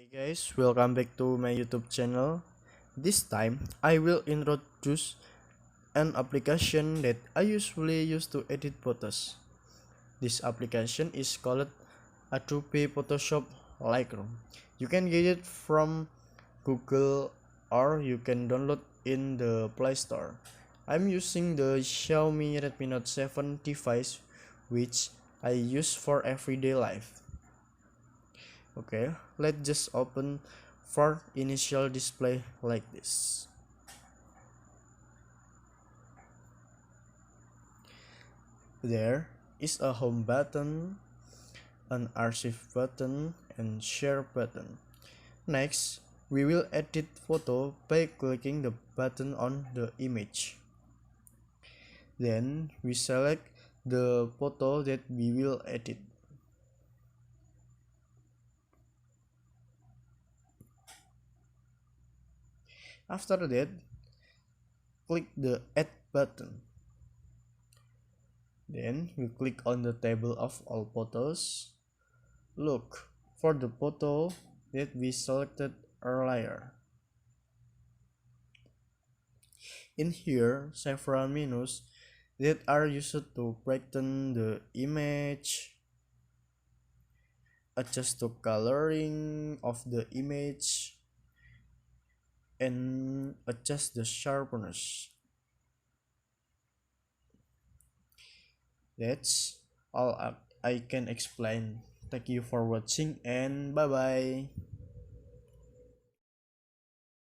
Hey guys, welcome back to my YouTube channel. This time I will introduce an application that I usually use to edit photos. This application is called Adobe Photoshop Lightroom. You can get it from Google or you can download in the Play Store. I'm using the Xiaomi Redmi Note 7 device which I use for everyday life. Okay, let's just open for initial display like this. There is a home button, an archive button, and share button. Next, we will edit photo by clicking the button on the image. Then we select the photo that we will edit. After that, click the add button. Then we click on the table of all photos. Look for the photo that we selected earlier. In here, several menus that are used to brighten the image, adjust the coloring of the image, and adjust the sharpness. That's all I can explain. Thank you for watching and bye bye.